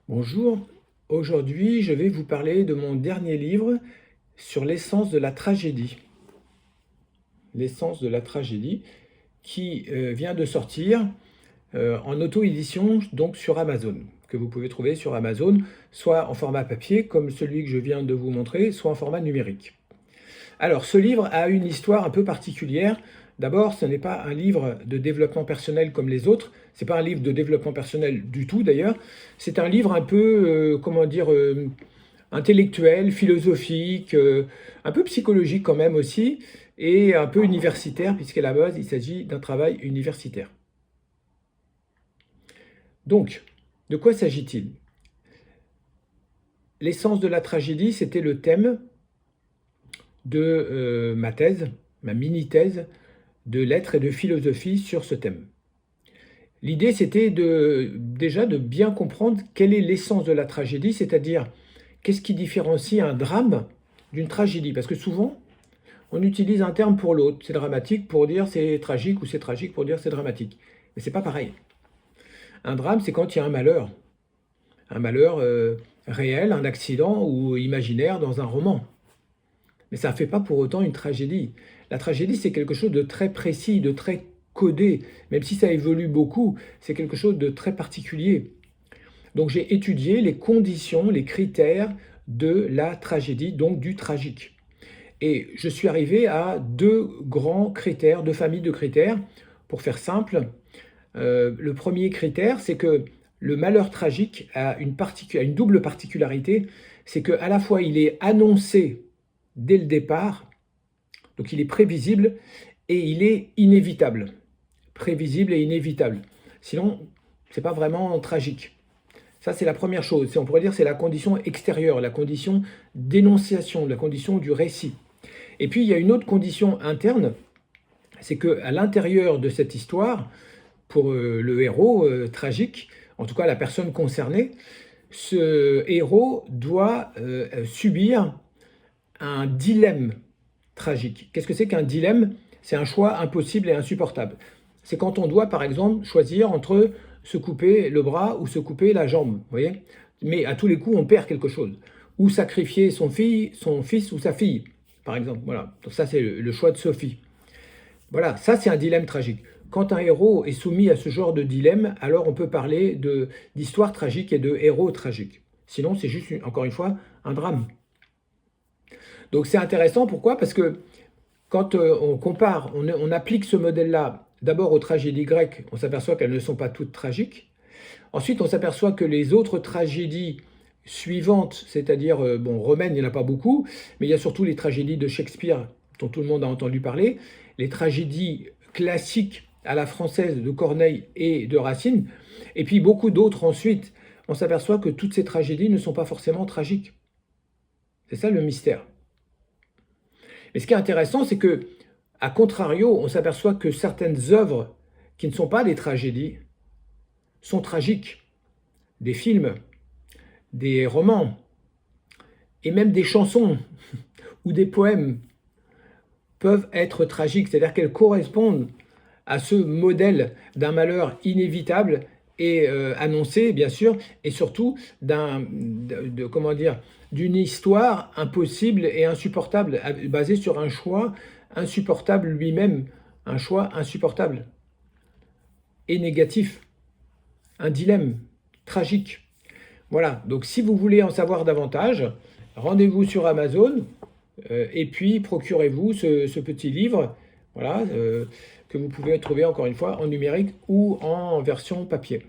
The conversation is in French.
Bonjour, aujourd'hui je vais vous parler de mon dernier livre sur l'essence de la tragédie. L'essence de la tragédie qui vient de sortir en auto-édition donc sur Amazon, que vous pouvez trouver sur Amazon, soit en format papier comme celui que je viens de vous montrer, soit en format numérique. Alors ce livre a une histoire un peu particulière. D'abord, ce n'est pas un livre de développement personnel comme les autres. Ce n'est pas un livre de développement personnel du tout d'ailleurs. C'est un livre un peu, comment dire, intellectuel, philosophique, un peu psychologique quand même aussi, et un peu universitaire, puisqu'à la base, il s'agit d'un travail universitaire. Donc, de quoi s'agit-il? L'essence de la tragédie, c'était le thème de ma thèse, ma mini-thèse de lettres et de philosophie sur ce thème. L'idée, c'était déjà de bien comprendre quelle est l'essence de la tragédie, c'est-à-dire qu'est-ce qui différencie un drame d'une tragédie. Parce que souvent, on utilise un terme pour l'autre. C'est dramatique pour dire c'est tragique ou c'est tragique pour dire c'est dramatique. Mais c'est pas pareil. Un drame, c'est quand il y a un malheur. Un malheur réel, un accident ou imaginaire dans un roman. Mais ça ne fait pas pour autant une tragédie. La tragédie, c'est quelque chose de très précis, de très codé. Même si ça évolue beaucoup, c'est quelque chose de très particulier. Donc j'ai étudié les conditions, les critères de la tragédie, donc du tragique. Et je suis arrivé à deux grands critères, deux familles de critères. Pour faire simple, le premier critère, c'est que le malheur tragique a une double particularité, c'est qu'à la fois il est annoncé dès le départ, donc il est prévisible et il est inévitable. Prévisible et inévitable. Sinon, ce n'est pas vraiment tragique. Ça, c'est la première chose. On pourrait dire c'est la condition extérieure, la condition d'énonciation, la condition du récit. Et puis, il y a une autre condition interne, c'est qu'à l'intérieur de cette histoire, pour le héros tragique, en tout cas la personne concernée, ce héros doit subir un dilemme tragique. Qu'est-ce que c'est qu'un dilemme? C'est un choix impossible et insupportable. C'est quand on doit, par exemple, choisir entre se couper le bras ou se couper la jambe, vous voyez? Mais à tous les coups, on perd quelque chose. Ou sacrifier son fils ou sa fille, par exemple. Voilà. Donc ça, c'est le choix de Sophie. Voilà, ça, c'est un dilemme tragique. Quand un héros est soumis à ce genre de dilemme, alors on peut parler d'histoire tragique et de héros tragique. Sinon, c'est juste, encore une fois, un drame. Donc c'est intéressant, pourquoi? Parce que quand on compare, on applique ce modèle-là d'abord aux tragédies grecques, on s'aperçoit qu'elles ne sont pas toutes tragiques. Ensuite, on s'aperçoit que les autres tragédies suivantes, c'est-à-dire, bon, romaines, il n'y en a pas beaucoup, mais il y a surtout les tragédies de Shakespeare, dont tout le monde a entendu parler, les tragédies classiques à la française de Corneille et de Racine, et puis beaucoup d'autres ensuite. On s'aperçoit que toutes ces tragédies ne sont pas forcément tragiques. C'est ça le mystère. Mais ce qui est intéressant, c'est que, à contrario, on s'aperçoit que certaines œuvres qui ne sont pas des tragédies sont tragiques. Des films, des romans, et même des chansons ou des poèmes peuvent être tragiques, c'est-à-dire qu'elles correspondent à ce modèle d'un malheur inévitable et annoncé, bien sûr, et surtout comment dire, d'une histoire impossible et insupportable, basée sur un choix insupportable lui-même, un choix insupportable et négatif, un dilemme tragique. Voilà, donc si vous voulez en savoir davantage, rendez-vous sur Amazon et puis procurez-vous ce petit livre, voilà, que vous pouvez trouver encore une fois en numérique ou en version papier.